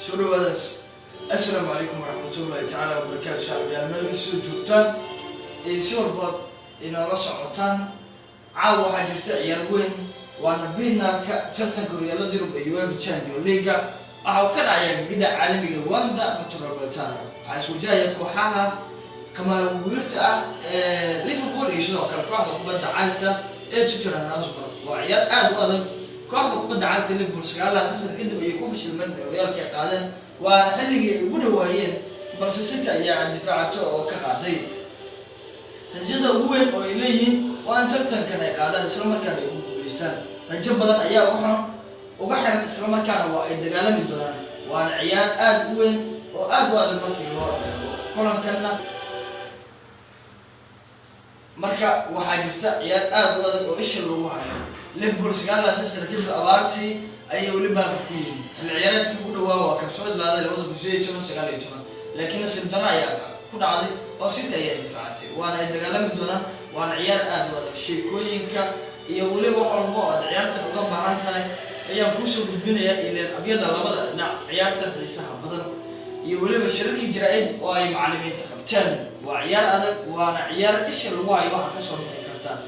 شنو هذا؟ السلام عليكم ورحمة الله تعالى وبركاته شعبي الملك السجوتان يسور بعض إن رصع عطان عاو حاجة عيال وين وأنا بينا كتلتن كوريا لا ديرو بيوف تشامبيون ليغا أو كان عيال جدا عالمي واندا متربلتان حيث جاي كوحها كما ويرتا ليفربول يشوف كان كوحدة كبدا عالته تجرى أصبر وعيال هذا كوحدة كبدا عالته ليفربول سجال أساسا كده بيكوفش المن ريال كقادن وحلقي يقولوا وايين بس ستة أيام دفاعته وكقاضي هذا وين أو إليه وأن ترتن كان يقعد الإسلام كان يقول لسان رجب بدن أيام وحنا الإسلام كان وايد قال من دون وأنا عيال آد وين وآد وهذا المكان كلهم كنا مركا وحاجة عيال آد وهذا وإيش اللي هو ليفربول قال أساس ركب أبارتي أي ولي باقيين العيالات كيقولوا هو كبسود لا هذا اللي وضع جزء كمان سجال يجمع لكن السندنا يا كنا عادي أو ستة أيام دفاعتي وأنا إذا قال من دون وأنا عيال آد وهذا الشيء كوينك يولي وحرمه العيال تبغى بعانتها أيام كوسو بالبنية إلى الأبيض الله بدأ نعم عيال تنحسها بدل يولي بشركة جرائد وأي معلمين تخبتان وعيال أنا وأنا عيال إيش الواي واحد كسر من كرتان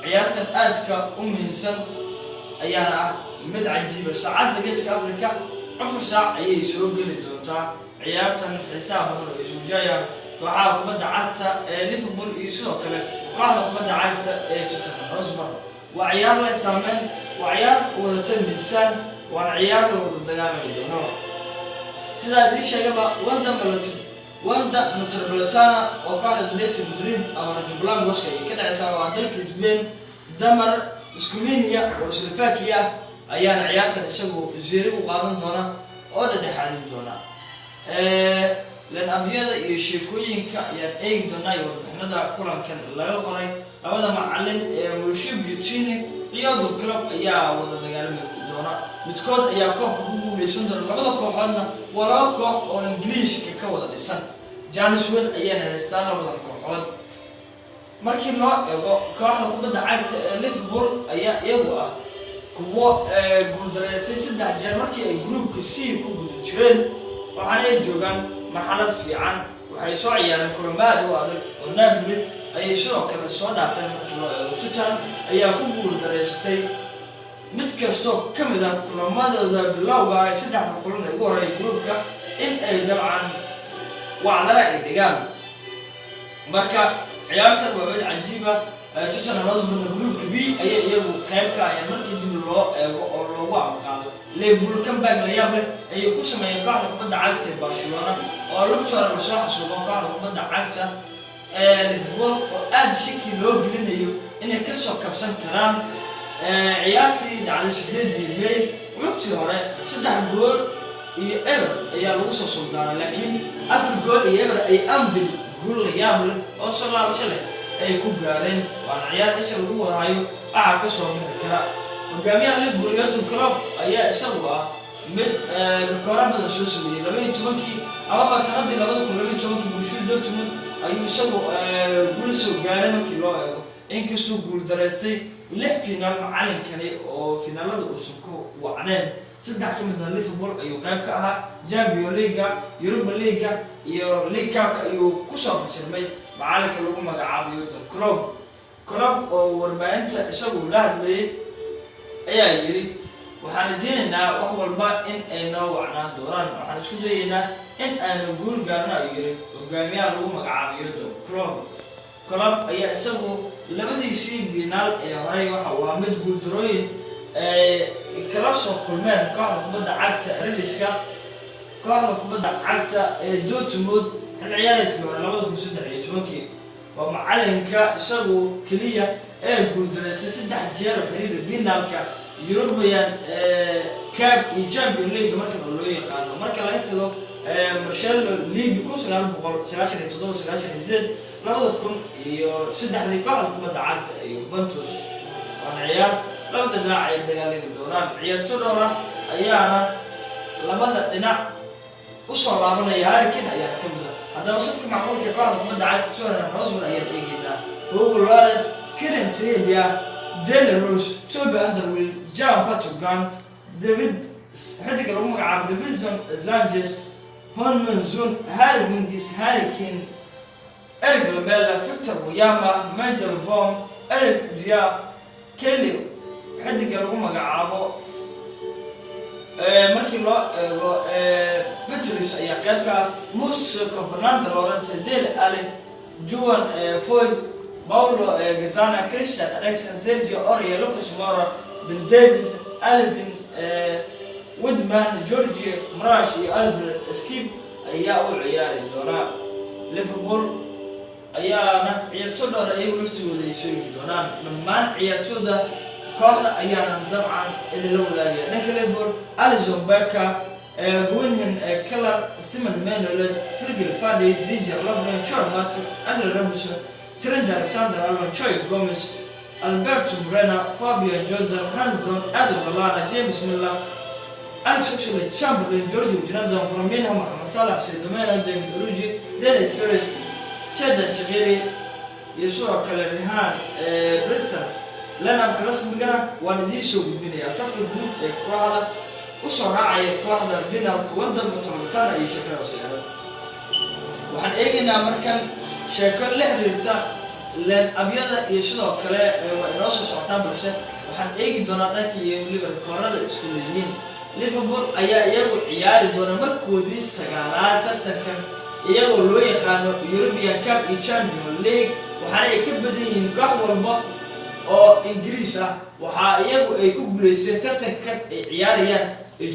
عيال تنأتك إنسان أيانا مد عجيبة ساعات دقيس كأفريقيا 10 ساعة أي يسوق اللي دوتا عيال تنحسها بدل يسوق جايا وعاق بدأ عتا ليفربول يسوق كله وعاق بدأ عتا توتنهام أصبر وعيال لا سامن وعيال ودتن إنسان وعيال ودتجار ميدانه. سيدا دي شيء بقى واندا متربلتانا وقاعد بليت مدريد أمر جبلان وسكي كده يسوى عدل كسبين دمر سكومينيا وسلفاكيا أيان عيال تنسبوا زيري وقادم دونا أو ده حالين دونا. لأن أبيض يشيكوين كأيان أي دونا يور إحنا ده كلام كان لا يغري أبدا معلم مرشب يوتيني رياض الكلاب يا وده دجال دونا متكود يا كوب هو بيسندر لبلا كوحنا ولا كوح أو إنجليش كودا لسان جانس وين أيان هستان لبلا كوحد مركين لا كوحنا كوبدا عاد ليفربول أيا يبغى كوا جول دراسي سد جال مركي جروب كسي كوبدا ترين وحنا يجوعان مرحلة في عن وحيسوع يعني كرماد وهذا والنبي أي شيء كذا صودا في توتان أي كوبول درستي متكستو كم إذا كرماد هذا بالله وعي سدح كلنا يقول رأي جروبك إن أي دلعا وعلى رأي دجال مركا عيال سبب عجيبة توتان لازم إن جروب كبير أي يبغى قيمك أي مركي دي الله وعم قال ليبول كم بعد ليابله أي كوس ما يقع لك بدأ عالته برشلونة أو لو ترى الرسول حسوا قع لك بدأ عالته ليفربول أد شكل لو جلينيو إنه كسر كبسان كلام عيالتي على سديد الميل وقتي هراء صدق جول يأبر يا لوسو صدارة لكن أفل جول يأبر أي أمبل جول يابله أو صلى الله عليه وسلم أي كوجارين وعن عيال إيش اللي هو هايو كسر من الكلام وجميع ليفربول يدو كلام أي سوا من الكلام هذا شو اسمه لما يتمكي أما بس نبدي لما نقول لما يتمكي بيشوف دورتموند أيو سوا جول سو جارين كيلو إنك سو جول درستي له فينال معلن كني أو فينال هذا أسوكو وعنان صدق كم ليفربول أيو قريب كها جامبيون ليغا يوروبا ليغا يو ليغا يو كوسا في سلمي معلك اللي هم قاعد يودون كلوب وربعين سو لا لي أي يري وحنا وهو الباء إن نوعنا دوران وحنا شو دينا إن أنا نقول قارنا يري وجميع اللي هم قاعد يودون كلام أي أسمو لما يصير فينال هاي وحوامد جودروين كلاسو كلمان كهلا كبدا عادة ريليسكا كهلا كبدا عادة دوتمود العيال تقول لما تقول سد عيال تمكي ومعلم كسرو كلية جودرس سد حجار وحرير فينال يوروبيان كاب يجامبيون ليج مركب اللي يقانو مركب لا يتلو مرشال ليج بيكوس على بقول سلاشة تدور سلاشة زد لما تكون سد حرير كهلا كبدا عادة يوفنتوس وأنا عيال لما تدنا عيال دجالين دوران عيال تدوران أيانا لما تدنا أسرع بعضنا يهاركين أيانا كمدا هذا وصفك معقول كقاعدة كبدا عادة تدوران رزق أيام إيجينا هو الوارث كرنتين يا ديل روس توبي أندرويل جان فاتوغان ديفيد حدك لو مقعد ديفيزون زانجيس هون منزون هاري وينجز هاري كين إريك لبيلا فيكتور وياما مانجل فون إريك ديا كيلي حدك لو مقعد markii loo eego Beatrice ayaa qaybka Musa Fernando Llorente Del Ale Juan Foyd Paulo Gazzana Christian Eriksen Sergio Aurier Lucas Moura Ben Davies Alvin Woodman Georgie Marash iyo Alvin Skip ayaa u ciyaari doona Liverpool ayaana ciyaartooyda ay u laftooda ay soo doonaan dhammaan ciyaartooyda kooxda ayaana dabcan idin la wadaagaya dhanka Liverpool Alisson Becker Gwynhen Keller Simon Mignolet Virgil van Dijk Didier Lovren Joel Matip Andre Robinson Trent Alexander-Arnold Choi Gomez Alberto Moreno Fabian Jordan Hanson Adam Lallana James Milner Alex Oxlade-Chamberlain Giorgio Wijnaldum Firmino Mohamed Salah Sadio Mane David Origi Dennis Suarez Xherdan Shaqiri iyo sidoo kale Rehan Brewster لأن كرسم جرا ونديسو بالبنية صف البيت كواحدة وصراع كواحدة بينا وتوضب متربطان أي شكل صغير وحن إيجينا مركن شكل له ريرتا لأن أبيض يسوع كلا وراسه صعطان برسة وحن إيجي دوناتك يوليفر كورال الإسكوليين ليفربول أيا يجو عيار دونا مركودي سجالات ترتكن يجو لوي خانو يوروبيان كاب يشامبيون ليج وحن يكبدين قهوة البق oo Ingiriis ah waxa iyagu ay ku guuleysteen tartankan ay ciyaarayaan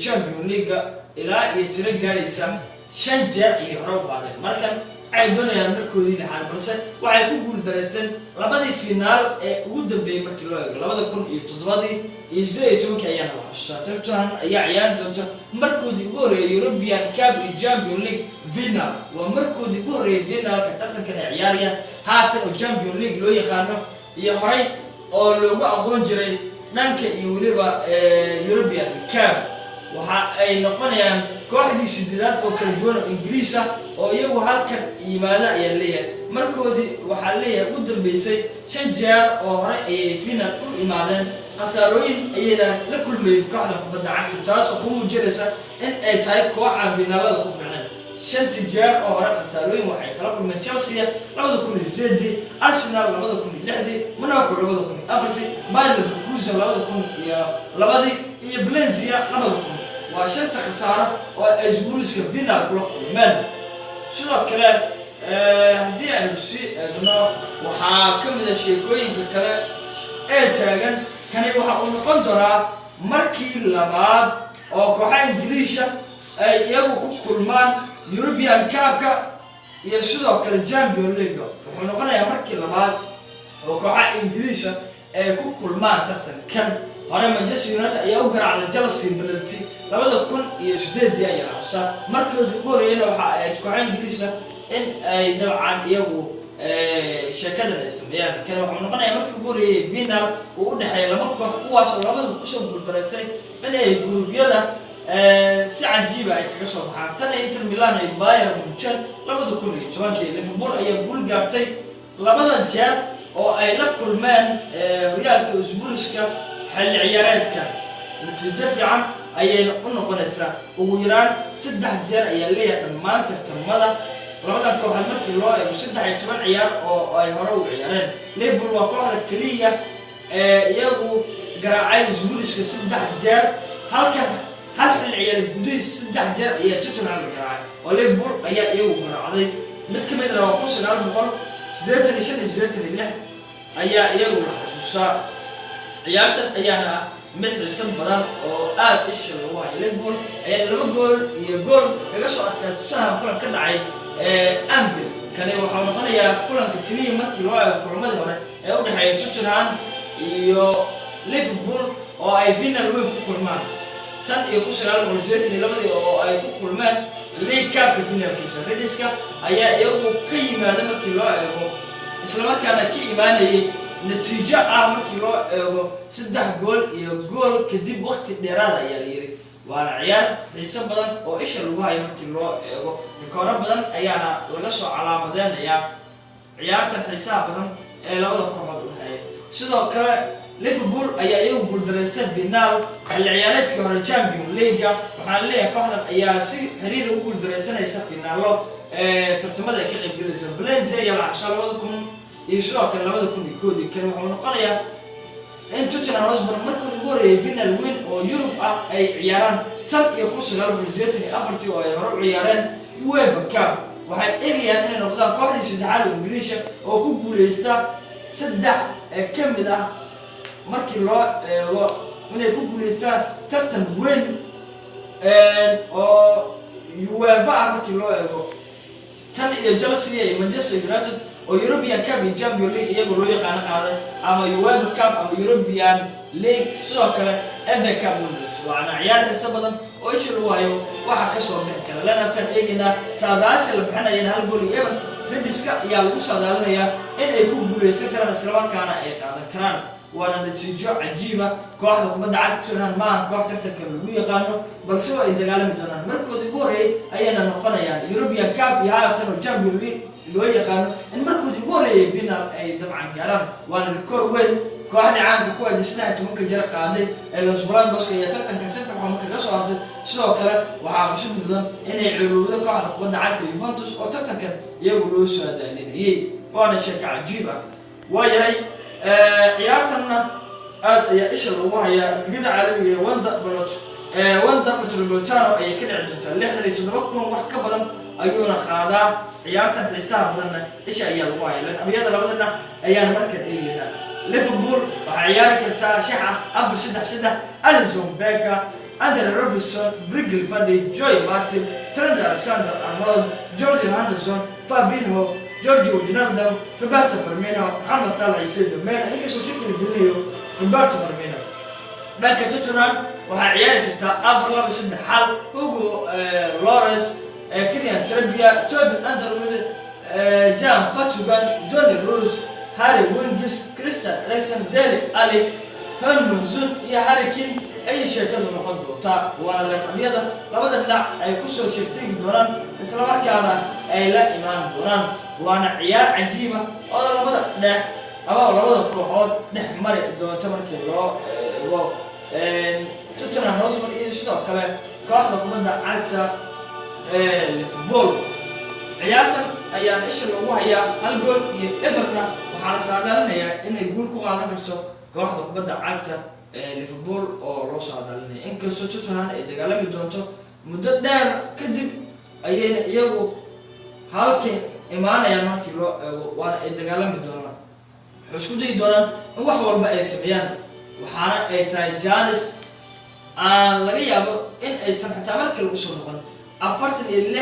Champions League ilaa iyo tiro gaaraysa 5 jeer iyo hore badan markan ay doonayaan markoodii dhaxal balse waxay ku guul dareysteen labadii finaal ee ugu dambeeyay markii loo eego 2007 iyo 2010 ayana la xasuustaa tartan ayaa ciyaar doonta markoodii ugu horeeyay European Cup iyo Champions League final waa markoodii ugu horeeyay finalka tartankan ay ciyaarayaan haatan oo Champions League loo yaqaano iyo horay oo loogu aqoon jiray dhanka iyo waliba European Cup waxa ay noqonayaan kooxdii sideedaad oo kala duwan oo Ingiriis ah oo iyagu halkan yimaada ayaa leeyahay markoodii waxa leeyahay ugu dambeysay 5 jeer oo hore ay final u imaadeen qasaarooyin ayayna la kulmeen kooxda kubadda cagta taas oo ku muujinaysa in ay tahay koox finaalada ku fiicnaan 5 jeer oo hore qasaarooyin waxay kala kulmeen Chelsea 2008 Arsenal 2006 Monaco 2004 Bayer Leverkusen 2002 iyo Valencia 2000 waa shanta qasaaro oo ay Spurska final kula kulmeen sidoo kale hadii aan si eegno waxa kamid ah sheekooyinka kale ee taagan kani waxa uu noqon doonaa markii labaad oo kooxaha Ingiriiska ay iyagu ku kulmaan European Cup iyo sidoo kale Champions League wuxuu noqonayaa markii labaad oo kooxaha Ingiriiska ay ku kulmaan tartankan hore Manchester United ayaa u garaacday Chelsea penalty 2008 ayaa xusay markoodii ugu horeeyay waxa ay kooxaha Ingiriiska in ay dabcan iyagu sheekada ay sameeyaan kan wuxuu noqonayaa markii ugu horeeyay final oo u dhaxeeyay laba koox kuwaas oo labadu ku soo guuldareystay in ay gurubyada si cajiib ah kaga soo baxaan tan Inter Milan iyo Bayern Munchen 2010 Liverpool ayaa guul gaartay labadan jeer oo ay la kulmeen Real Spurska xil ciyaareedka natiijo fiican ayay u noqonaysaa ugu yaraan 3 jeer ayaa leeyahay dhammaan tartamada labadan kooxood markii loo eego 13 ciyaar oo ay hore u ciyaareen Liverpool waa kooxda kaliya iyagu garaacay Spurska 3 jeer halkan hal xil ciyaar gudihiis 3 jeer ayaa Tottenham la garaacay oo Liverpool ayaa iyagu garaacday mid ka mid ah 1986 ayaa iyagu la xasuusaa ciyaartan ayaana mid xiiso badan oo aad isha lagu hayo Liverpool ayaa 2 gool iyo gool kaga soo adkaatay sahan kulan ka dhacay Anfield kani waxa noqonayaa kulanka kaliya markii loo eego kulamadii hore ee u dhaxeeyay Tottenham iyo Liverpool oo ay final weyn ku kulmaan tan iyo ku 1982 oo ay ku kulmeen League Cup finalkiisa Redska ayaa iyagu ka yimaada markii loo eego isla markaana ka imaanayay natiijo ah markii loo eego 3 gool iyo gool kadib waqti dheeraad ayaa la yiri waana ciyaar xiiso badan oo isha lagu hayo markii loo eego rikooro badan ayaana laga soo calaamadeynayaa ciyaartan xiisaha badan ee labada kooxood u dhaxeeyay sidoo kale Liverpool ayaa iyagu guuldareystay finaal ciyaareedkii hore Champions League waxaan leeyahay kooxdan ayaa si xiriir u guuldareysanaysa finaalo tartamada ay ka qayb galaysa Valencia iyo Arsenal 2000 iyo sidoo kale 2001 kan wuxuu noqonayaa in Tottenham Hotspur markii ugu horeeyay final weyn oo Europe ah ay ciyaaraan tan iyo 1984 oo ay hore u ciyaareen UEFA Cup waxay eegayaan inay noqdaan kooxdii saddexaad ee Ingiriiska oo ku guuleysta saddex kamid ah markii loo eego inay ku guuleystaan tartan weyn oo UEFA markii loo eego tan iyo Chelsea iyo Manchester United oo European Cup iyo Champions League iyagoo loo yaqaan qaaday ama UEFA Cup ama European League sidoo kale FA Cup winners waana ciyaar xiiso badan oo isha lagu hayo waxa ka soo bixi kara lana kan eegina saadaasha la bixinayaan hal gool iyo Rediska ayaa lagu saadaalinayaa in ay ku guuleysan karaan isla markaana ay qaadan karaan waana natiijo cajiib ah kooxda kubadda cagta Tottenham ma koox tartanka lagu yaqaano balse ay dagaalami doonaan markoodii ugu horeeyay ayayna noqonayaan European Cup iyo haatan Champions League loo yaqaano in markoodii ugu horeeyay final ay dabcan gaaraan waana rikoor weyn kooxda caanka ku adeegsanaya tobanka jeer qaaday ee Los Blancos iyo tartanka safar xuma kaga soo hartay sidoo kale waxaa cusub mudan inay ciyaarowdo kooxda kubadda cagta Juventus oo tartankan iyagu loo soo adaalinayay waana sheeko cajiib ah waayahay ciyaartana aad ayaa isha lagu hayaa ligada caalamiga ee Wanda Metropolitano ay ka dhici doontaa 67 kun wax ka badan ayuuna qaadaa ciyaartan xisaab badan isha ayaa lagu hayaa amiyada labadana ayaan markan eegaynaa Liverpool waxa ciyaari kartaa shaxa 4-3-3 Alisson Becker Andre Robertson Virgil van Dijk Joey Matip Trent Alexander-Arnold Jordan Henderson Fabinho Giorgio Wijnaldum Roberto Firmino Mohamed Salah iyo Sadio Mane ninka soo shaqeeya dilay Roberto Firmino dhanka Tottenham waxa ciyaari kartaa 4-2-3 xal Hugo Lloris Kylian Trippier Toby Alderweireld Jan Vertonghen Toni Kroos Harry Winks Christian Eriksen Dele Alli Hermanson iyo Harry Kane ay sheekadu noqon doonta waana laqabiyada labada dhinac ay ku soo sheegtay doonaan isla markaana ay la imaan doonaan waana ciyaar cajiib ah oo labada dhex ama labada kooxood dhex mari doonta markii loo eego Tottenham Hotspur iyo sidoo kale kooxda kubadda cagta Liverpool ciyaartan ayaa isha lagu hayaa hal gool iyo Everton waxaa la saadaalinayaa inay guul ku qaadan karto kooxda kubadda cagta Liverpool oo loo saadaalinaya inkastoo Tottenham ay dagaalami doonto muddo dheer kadib ayayna iyagu halkii imaanayaan markii loo eego waana ay dagaalami doonaan waxay isku dayi doonaan in wax walba ay sameeyaan waxaana ay tahay Janis aan laga yaabo in aysan xitaa markii lagu soo noqon 46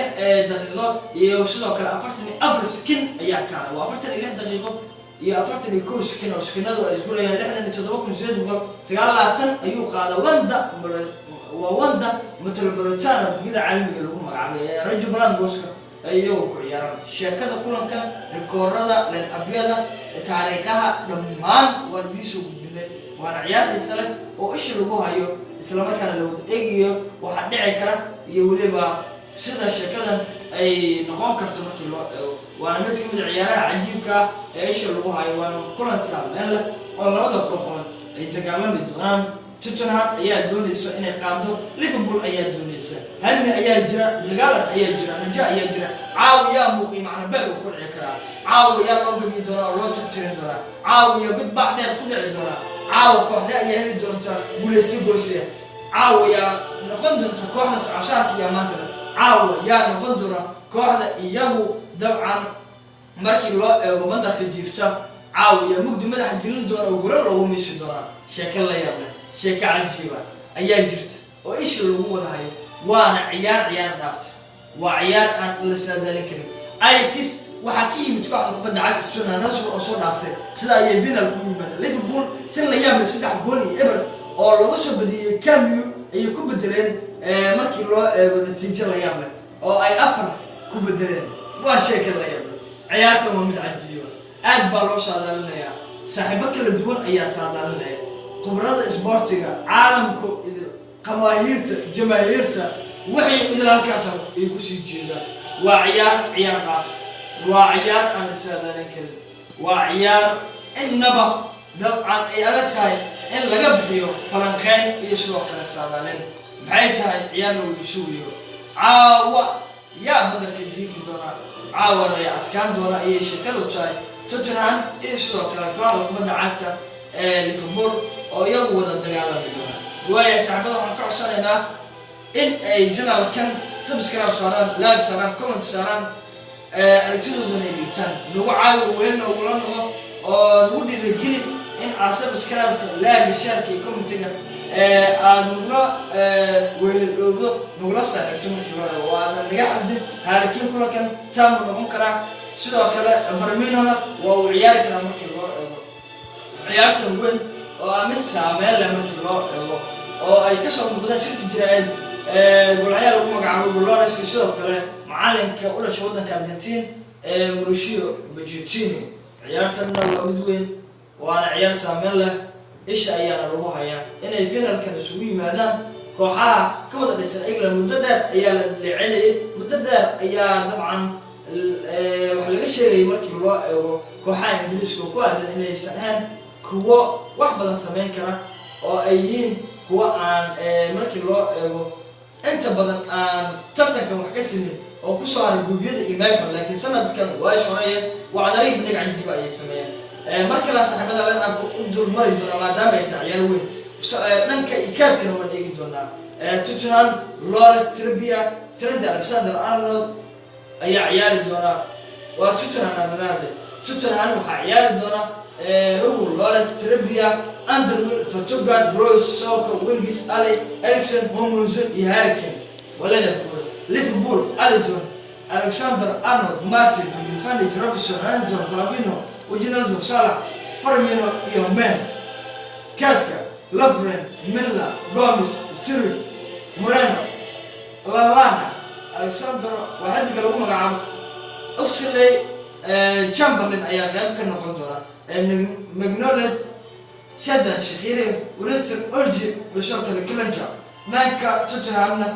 daqiiqo iyo sidoo kale 44 sekin ayaa kaala waa 46 daqiiqo iyo 41 sekin oo sekinadu ay isku leeyaan 67 ayuu qaaday Wanda Metropolitano gida caalamiga lagu magacaabay Rajo Blancoska ayuu ku ciyaaraan sheekada kulanka rikoorada laqabyada taariikhaha dhammaan waa lagu gudbinay waana ciyaar xiiso leh oo isha lagu hayo isla markaana la wada eegayo waxa dhici kara iyo waliba sida sheekadan ay noqon karto markii loo eego waana mid ka mid ah ciyaaraha cajiibka ah ee isha lagu hayo waana kulan saameyn leh oo labada kooxood ay dagaalami doonaan Tottenham ayaa doonaysa inay qaado Liverpool ayaa doonaysa halmi ayaa jira dagaalan ayaa jira raja ayaa jira caawiya muuqi macna bal ku dhici kara caawiya loo gabi doona loo tirtirin doona caawiya gudba dheer ku dhici doona caaw kooxda ayaa heli doonta guuleysi boosiya caawiya noqon doonta kooxda sacabshaarka iyo maanta caawiya noqon doona kooxda iyagu dabcan markii loo eego bandarka jiifta caawiya mugdi madax gelin doona oo gura loogu miisi doona sheeko la yaab leh sheeko cajiib ah ayaa jirta oo isha lagu wada hayo waana ciyaar dhaafta waa ciyaar aan la saadaalin karin Ajax waxa ka yimid kooxda kubadda cagta Tottenham Hotspur oo soo dhaaftay sida ay final ku yimaadeen Liverpool sin la yaab leh 3 gool iyo eber oo lagu soo badiyay Cameo ay ku bedeleen markii loo eego natiijo la yaab leh oo ay 4 ku bedeleen waa sheeko la yaab leh ciyaarta waa mid cajiib ah aad baa loo saadaalinayaa saaxiibo kala duwan ayaa saadaalinaya khibrada isboortiga caalamku qamaahirta jamaahiirta waxay idin halkaas ay ku sii jeedaan waa ciyaar dhaaf waa ciyaar aan saadaalin karin waa ciyaar innaba dabcan ay adag tahay in laga bixiyo falanqeyn iyo sidoo kale saadaalin maxay tahay ciyaar lagu suugiyo caawa yaa badarka jiifi doona caawana ay adkaan doona ayay sheekadu tahay Tottenham iyo sidoo kale kooxda kubadda cagta Liverpool oo iyagu wada dagaalami doona waayo saaxiibada waxaan ka codsanaynaa in ay channelkan subscribe saaraan like saaraan comment saaraan aragtidoodana ay dhiibtaan nagu caawi weyn ugula noqo oo nagu dhiirigeli in aad subscribe-ka like share-ka iyo comment-ga aad nugula saaxiibto markii hore oo aad naga xadid haarikin kulankan taamu noqon karaa sidoo kale Firmino waa uu ciyaari karaa markii loo eego ciyaartan weyn oo aan saameyn leh markii loo eego oo ay ka soo muuqdaan shirki jireen golaha lagu magacaabo Dolores sidoo kale macalinka u dhashay wadanka Argentina Mauricio Pochettino ciyaartan waa mid weyn waana ciyaar saameyn leh isha ayaana lagu hayaa inay finalkan isugu yimaadaan kooxaha ka wada dhisan England muddo dheer ayaa la leecinayay muddo dheer ayaa dabcan wax laga sheegay markii loo eego kooxaha Ingiriiska ku aadan inay saxaan kuwa wax badan sameyn kara oo ay yihiin kuwa aan markii loo eego inta badan aan tartankan wax ka simin oo ku soo haray guubyada iimaylka laakiin sanadkan waa shaqeeyay waa dariiq dhinaca cajiib ay sameeyeen markii la saxibada la aan u dulmari doona maadaama ay tahay ciyaar weyn dhanka ikaadkana waan eegi doonaa Tottenham Lawrence Trent Alexander-Arnold ayaa ciyaari doona waa Tottenham waxaa ciyaari doona Hugo Lawrence Underwood Vertonghen Royce Saka Wingis Ali Eriksen Hummels iyo Harry Kane walana Liverpool Alisson Alexander-Arnold Matip Van Dijk Robinson Hansen Fabinho Wijnaldum Salah Firmino iyo Men Katka Lovren Milla Gomez Sturridge Moreno Lallana Alexander waxaa lagu magacaabo Oxlade-Chamberlain ayaa qayb ka noqon doona Magnolet Shadan Shaqiri Winston Orji sidoo kale Cleansman dhanka Tottenhamna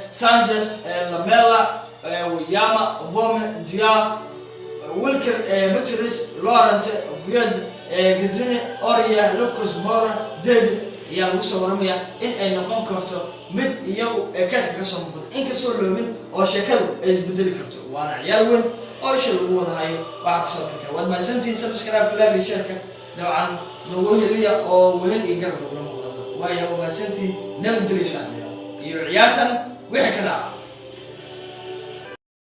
Sanchez Lamela Wiyama Vome Dia Wilker Beatrice Laurent Voyage Gazini Oria Lucas Moura Davis ayaa lagu soo waramaya in ay noqon karto mid iyagu kaadka ka soo muuqda inkastoo loobin oo sheekadu ay isbedeli karto waana ciyaar weyn oo isha lagu wada hayo waxa ka soo bixi kara waad mahadsantihiin subscribe like share-ka dabcan nagu heliya oo wehel iyo garab lagula muuqdo waayo waa mahadsantihiin nabadgelyo iyo ciyaartan wixii ka dhaca